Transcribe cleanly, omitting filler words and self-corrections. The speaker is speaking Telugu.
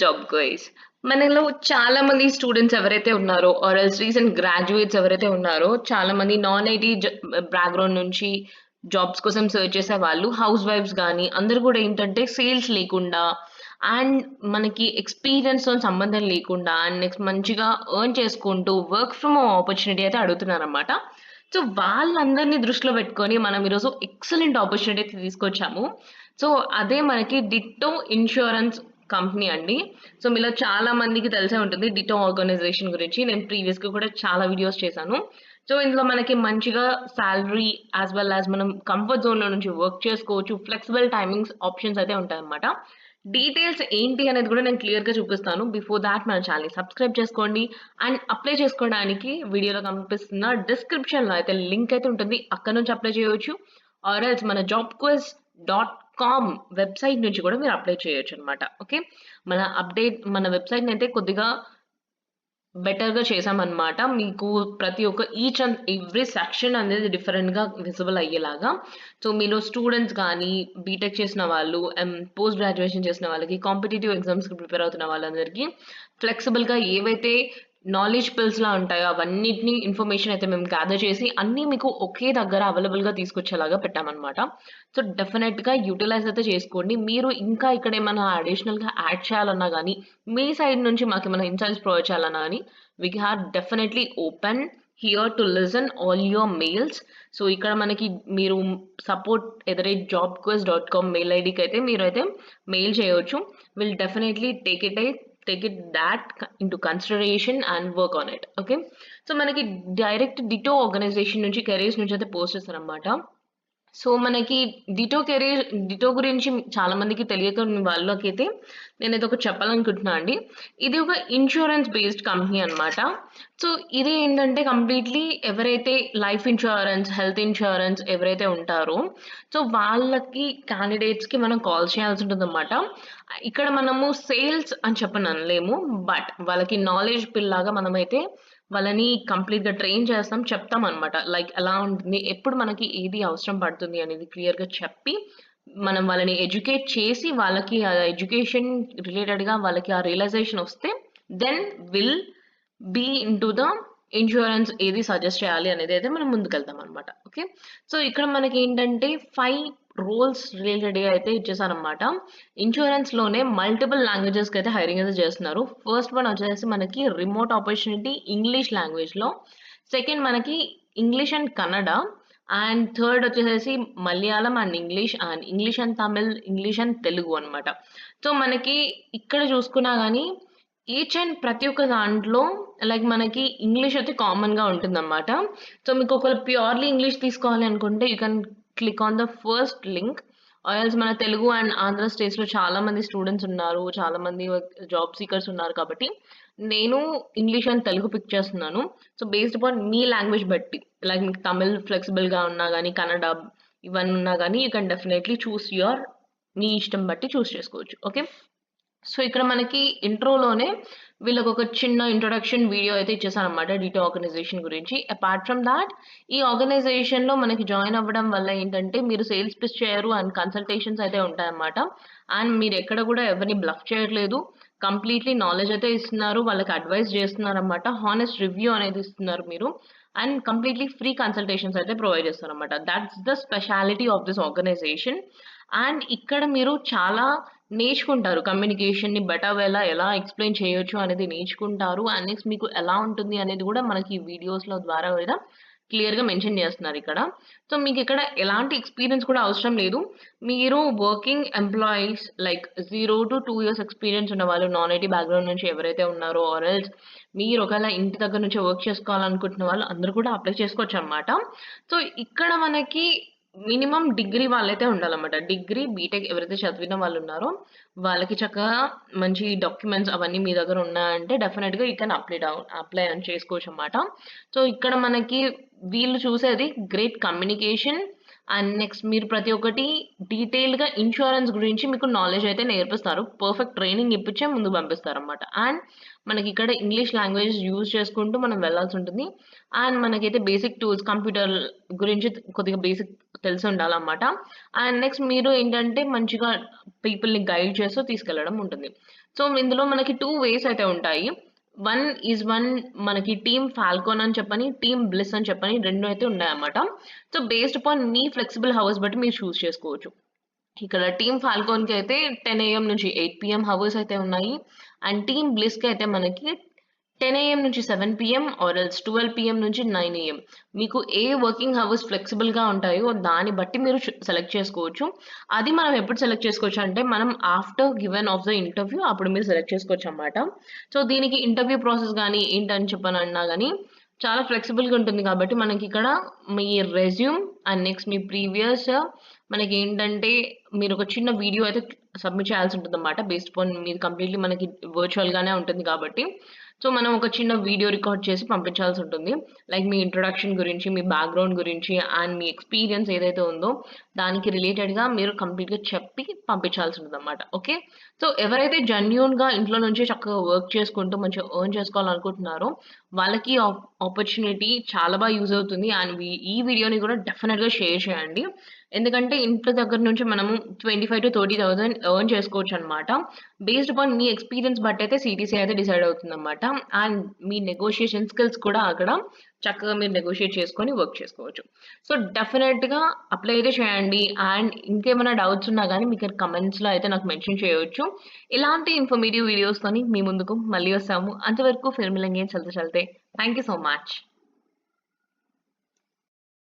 Job guys. మనలో చాలా మంది స్టూడెంట్స్ ఎవరైతే ఉన్నారో ఆర్ ఎల్స్ రీసెంట్ గ్రాడ్యుయేట్స్ ఎవరైతే ఉన్నారో చాలా మంది నాన్ ఐటీ బ్యాక్‌గ్రౌండ్ నుంచి జాబ్స్ కోసం సెర్చ్ చేసేవాళ్ళు హౌస్ వైఫ్స్ గానీ అందరూ గూడా ఏంటంటే సేల్స్ లేకుండా అండ్ మనకి ఎక్స్‌పీరియన్స్‌తోని సంబంధం లేకుండా అండ్ నెక్స్ట్ మంచిగా ఎర్న్ చేసుకుంటూ వర్క్ ఫ్రమ్ హోమ్ ఆపర్చునిటీ అయితే అడుగుతున్నారనమాట. సో, వాళ్ళందరిని దృష్టిలో పెట్టుకొని మనం ఈరోజు ఎక్సలెంట్ ఆపర్చునిటీ అయితే తీసుకొచ్చాము. సో, అదే మనకి డిట్టో ఇన్స్యూరెన్స్ కంపెనీ అండి. సో, మీలో చాలా మందికి తెలిసే ఉంటుంది డిట్టో ఆర్గనైజేషన్ గురించి. నేను ప్రీవియస్‌గా కూడా చాలా వీడియోస్ చేశాను. సో, ఇందులో మనకి మంచిగా సాలరీ యాస్ వెల్ యాస్ మనం కంఫర్ట్ జోన్‌లో నుంచి వర్క్ చేసుకోవచ్చు. ఫ్లెక్సిబుల్ టైమింగ్స్ ఆప్షన్స్ అయితే ఉంటాయన్నమాట. డీటెయిల్స్ ఏంటి అనేది కూడా నేను క్లియర్‌గా చూపిస్తాను. బిఫోర్ థాట్ మన ఛానెల్‌ని సబ్స్క్రైబ్ చేసుకోండి. అండ్ అప్లై చేసుకోవడానికి వీడియోలో కనిపిస్తున్న డిస్క్రిప్షన్‌లో అయితే లింక్ అయితే ఉంటుంది. అక్కడ నుంచి అప్లై చేయవచ్చు. ఆర్ ఎల్స్ మన జాబ్‌క్విజ్.కామ్ వెబ్‌సైట్ నుంచి కూడా మీరు అప్లై చేయొచ్చనమాట. ఓకే. మన వెబ్‌సైట్‌నయితే కొద్దిగా బెటర్‌గా చేశామనమాట. మీకు ప్రతి ఒక్క ఈచ్ అండ్ ఎవ్రీ సెక్షన్ అనేది డిఫరెంట్‌గా విజిబుల్ అయ్యేలాగా. సో, మీలో స్టూడెంట్స్ గానీ, బీటెక్ చేసిన వాళ్ళు, పోస్ట్ గ్రాడ్యుయేషన్ చేసిన వాళ్ళకి, కాంపిటీటివ్ ఎగ్జామ్స్‌కి ప్రిపేర్ అవుతున్న వాళ్ళందరికీ ఫ్లెక్సిబుల్‌గా ఏవైతే నాలెడ్జ్ పిల్స్‌లా ఉంటాయో అవన్నిటిని ఇన్ఫర్మేషన్ అయితే మేము గ్యాదర్ చేసి అన్నీ మీకు ఒకే దగ్గర అవైలబుల్‌గా తీసుకొచ్చేలాగా పెట్టామనమాట. సో, డెఫినెట్‌గా యుటిలైజ్ అయితే చేసుకోండి. మీరు ఇంకా ఇక్కడ ఏమన్నా అడిషనల్‌గా యాడ్ చేయాలన్నా గానీ, మీ సైడ్ నుంచి మాకేమైనా ఇన్‌సైట్స్ ప్రొవైడ్ చేయాలన్నా గానీ, we are definitely open here to listen all your mails. So, ఇక్కడ మనకి మీరు support@jobquiz.com మెయిల్ ఐడీకి అయితే మీరైతే మెయిల్ చేయొచ్చు. Will definitely take it thought into consideration and work on it. Okay. So, మనకి డైరెక్ట్ డిటో ఆర్గనైజేషన్ నుంచి కెరీర్స్ నుంచి అయితే పోస్ట్ చేస్తారనమాట. సో, మనకి డిటో గురించి చాలా మందికి తెలియని వాళ్ళకైతే నేనైతే ఒకటి చెప్పాలనుకుంటున్నా అండి. ఇది ఒక ఇన్స్యూరెన్స్ బేస్డ్ కంపెనీ అనమాట. సో, ఇది ఏంటంటే కంప్లీట్‌లీ ఎవరైతే లైఫ్ ఇన్స్యూరెన్స్, హెల్త్ ఇన్స్యూరెన్స్ ఎవరైతే ఉంటారో, సో, వాళ్ళకి క్యాండిడేట్స్‌కి మనం కాల్ చేయాల్సి ఉంటుందన్నమాట. ఇక్కడ మనము సేల్స్ అని చెప్పననలేము. బట్ వాళ్ళకి నాలెడ్జ్ పిల్‌లాగా మనమైతే వాళ్ళని కంప్లీట్‌గా ట్రైన్ చేస్తాం. చెప్తామనమాట. లైక్ ఎలా ఉంటుంది, ఎప్పుడు మనకి ఏది అవసరం పడుతుంది అనేది క్లియర్‌గా చెప్పి, మనం వాళ్ళని ఎడ్యుకేట్ చేసి, వాళ్ళకి ఆ ఎడ్యుకేషన్ రిలేటెడ్‌గా వాళ్ళకి ఆ రియలైజేషన్ వస్తే, then will be into the insurance ఏది సజెస్ట్ చేయాలి అనేదైతే మనం ముందుకెళ్తామనమాట. ఓకే. సో, ఇక్కడ మనకేంటంటే 5 రోల్స్ రిలేటెడ్‌గా అయితే ఇచ్చేసారనమాట. ఇన్స్యూరెన్స్‌లోనే మల్టిపుల్ లాంగ్వేజెస్‌కైతే హైరింగ్ అయితే చేస్తున్నారు. ఫస్ట్ వన్ వచ్చేసి మనకి రిమోట్ ఆపర్చునిటీ ఇంగ్లీష్ లాంగ్వేజ్‌లో. సెకండ్ మనకి English and Kannada. And third వచ్చేసేసి Malayalam and English and Tamil, English and Telugu అనమాట. సో, మనకి ఇక్కడ చూసుకున్నా గానీ ఈచ్ అండ్ ప్రతి ఒక్క దాంట్లో లైక్ మనకి ఇంగ్లీష్ అయితే కామన్‌గా ఉంటుందన్నమాట. సో, మీకు ఒకవేళ ప్యూర్‌లీ ఇంగ్లీష్ తీసుకోవాలి అనుకుంటే you can click on the first link. Or else మన తెలుగు అండ్ ఆంధ్ర స్టేట్స్‌లో చాలా మంది స్టూడెంట్స్ ఉన్నారు. చాలా మంది జాబ్ సీకర్స్ ఉన్నారు కాబట్టి, నేను ఇంగ్లీష్ అండ్ తెలుగు పిక్ చేస్తున్నాను. So, based upon me language బట్టి లైక్ మీకు తమిళ్ ఫ్లెక్సిబుల్‌గా ఉన్నా గానీ, కన్నడ ఇవన్నీ ఉన్నా గానీ యూ కెన్ డెఫినైట్‌లీ మీ ఇష్టం బట్టి చూజ్ చేసుకోవచ్చు. ఓకే. సో, ఇక్కడ మనకి ఇంట్రోలోనే వీళ్ళకొక చిన్న ఇంట్రొడక్షన్ వీడియో అయితే ఇచ్చేసారనమాట డిటో ఆర్గనైజేషన్ గురించి. అపార్ట్ ఫ్రమ్ థాట్ ఈ ఆర్గనైజేషన్‌లో మనకి జాయిన్ అవ్వడం వల్ల ఏంటంటే మీరు సేల్స్ పిచ్ చేయరు అండ్ కన్సల్టేషన్స్ అయితే ఉంటాయన్నమాట. అండ్ మీరెక్కడ గూడా ఎవరిని బ్లఫ్ చేయట్లేదు. కంప్లీట్‌లీ నాలెడ్జ్ అయితే ఇస్తున్నారు. వాళ్ళకి అడ్వైస్ జేస్తున్నారనమాట. హానెస్ట్ రివ్యూ అనేది ఇస్తున్నారు మీరు. అండ్ కంప్లీట్‌లీ ఫ్రీ కన్సల్టేషన్స్ అయితే ప్రొవైడ్ చేస్తారనమాట. That's the speciality of this organisation. And ఇక్కడ మీరు చాలా నేర్చుకుంటారు. కమ్యూనికేషన్‌ని బెటర్ వేలా ఎలా ఎక్స్‌ప్లెయిన్ చేయొచ్చు అనేది నేర్చుకుంటారు. అండ్ నెక్స్ట్ మీకు ఎలా ఉంటుంది అనేది గూడా మనకి వీడియోస్‌లో ద్వారా గూడా క్లియర్‌గా మెన్షన్ చేస్తున్నారిక్కడ. సో, మీకిక్కడ ఎలాంటి ఎక్స్‌పీరియన్స్ కూడా అవసరం లేదు. మీరు working employees like 0-2 years experience ఉన్నవాళ్ళు నాన్ ఐటీ బ్యాక్‌గ్రౌండ్ నుంచి ఎవరైతే ఉన్నారో ఆర్ ఎల్స్ మీరు ఒకవేళ ఇంటి దగ్గర నుంచి వర్క్ చేసుకోవాలనుకుంటున్న వాళ్ళు అందరూ కూడా అప్లై చేసుకోవచ్చనమాట. సో, ఇక్కడ మనకి మినిమమ్ డిగ్రీ వాళ్ళైతే ఉండాలన్నమాట. డిగ్రీ, బీటెక్ ఎవరైతే చదివిన వాళ్ళున్నారో, వాళ్ళకి చక్కగా మంచి డాక్యుమెంట్స్ అవన్నీ మీ దగ్గర ఉన్నాయంటే డెఫినెట్‌గా యూ కెన్ అప్లై అని చేసుకోవచ్చనమాట. సో, ఇక్కడ మనకి వీళ్ళు చూసేది గ్రేట్ కమ్యూనికేషన్ అండ్ నెక్స్ట్ మీరు ప్రతి ఒక్కటి డీటెయిల్డ్‌గా ఇన్స్యూరెన్స్ గురించి మీకు నాలెడ్జ్ అయితే నేర్పిస్తారు. పర్ఫెక్ట్ ట్రైనింగ్ ఇప్పించే ముందుకు పంపిస్తారనమాట. అండ్ మనకిక్కడ ఇంగ్లీష్ లాంగ్వేజ్ యూజ్ చేసుకుంటూ మనం వెళ్ళాల్సుంటుంది. అండ్ మనకైతే బేసిక్ టూల్స్ కంప్యూటర్ గురించి కొద్దిగా బేసిక్ తెలిసుండాలన్నమాట. అండ్ నెక్స్ట్ మీరు ఏంటంటే మంచిగా పీపుల్‌ని గైడ్ చేస్తూ తీసుకెళ్లడం ఉంటుంది. సో, ఇందులో మనకి 2 వేస్ అయితే ఉంటాయి. వన్ మనకి టీమ్ ఫాల్కాన్ అని చెప్పని, టీమ్ బ్లిస్ అని చెప్పని 2 అయితే ఉన్నాయన్నమాట. So, based upon me flexible hours బట్టి మీరు చూజ్ చేసుకోవచ్చు. ఇక్కడ టీమ్ ఫాల్కాన్‌కి అయితే 10 ఏఎం నుంచి 8 పీఎం హవర్స్ అయితే ఉన్నాయి. అండ్ టీమ్ బ్లిస్‌కి అయితే మనకి 10 ఏఎం నుంచి 7 పీఎం ఆర్ ఎల్స్ 12 పీఎం నుంచి 9 ఏఎం. మీకు ఏ వర్కింగ్ హవర్స్ ఫ్లెక్సిబుల్‌గా ఉంటాయో దాన్ని బట్టి మీరు సెలెక్ట్ చేసుకోవచ్చు. అది మనం ఎప్పుడు సెలెక్ట్ చేసుకోవచ్చు అంటే మనం after given of the interview అప్పుడు మీరు సెలెక్ట్ చేసుకోవచ్చనమాట. సో, దీనికి ఇంటర్వ్యూ ప్రాసెస్ గాని ఏంటని చెప్పనన్నా గాని చాలా ఫ్లెక్సిబుల్‌గా ఉంటుంది కాబట్టి మనకిక్కడ మీ రెజ్యూమ్ అండ్ నెక్స్ట్ మీ ప్రీవియస్ మనకేంటంటే మీరొక చిన్న వీడియో అయితే సబ్మిట్ చేయాల్సి ఉంటుందన్నమాట. బేస్డ్ అపాన్ మీది కంప్లీట్‌లీ మనకి వర్చువల్‌గానే ఉంటుంది కాబట్టి. సో, మనం ఒక చిన్న వీడియో రికార్డ్ చేసి పంపించాల్సి ఉంటుంది. లైక్ మీ ఇంట్రొడక్షన్ గురించి, మీ బ్యాక్‌గ్రౌండ్ గురించి అండ్ మీ ఎక్స్‌పీరియన్స్ ఏదైతే ఉందో దానికి రిలేటెడ్‌గా మీరు కంప్లీట్‌గా చెప్పి పంపించాల్సి ఉంటుందన్నమాట. ఓకే. సో, ఎవరైతే జెన్యూన్‌గా ఇంట్లో నుంచే చక్కగా వర్క్ చేసుకుంటూ మంచిగా ఎర్న్ చేసుకోవాలనుకుంటున్నారో వాళ్ళకి ఆపర్చునిటీ చాలా బాగా యూజ్ అవుతుంది. అండ్ ఈ వీడియోని కూడా డెఫినిట్‌గా షేర్ చేయండి. ఎందుకంటే ఇంట్లో దగ్గర నుంచి మనము 25,000-30,000 earn చేసుకోవచ్చనమాట. Based upon me experience బట్టయితే CTC అయితే డిసైడ్ అవుతుందనమాట. అండ్ మీ నెగోషియేషన్ స్కిల్స్ కూడా అక్కడ చక్కగా మీరు నెగోషియేట్ చేసుకొని వర్క్ చేసుకోవచ్చు. సో, డెఫినిట్‌గా అప్లై అయితే చేయండి. అండ్ ఇంకేమైనా డౌట్స్ ఉన్నా గానీ మీకు కమెంట్స్‌లో అయితే నాకు మెన్షన్ చేయొచ్చు. ఇలాంటి ఇన్ఫర్మేటివ్ వీడియోస్‌తోని మీ ముందుకు మళ్ళీ వస్తాము. అంతవరకు ఫిర్ మిలేంగే చల్తే చల్తే. Thank you so much.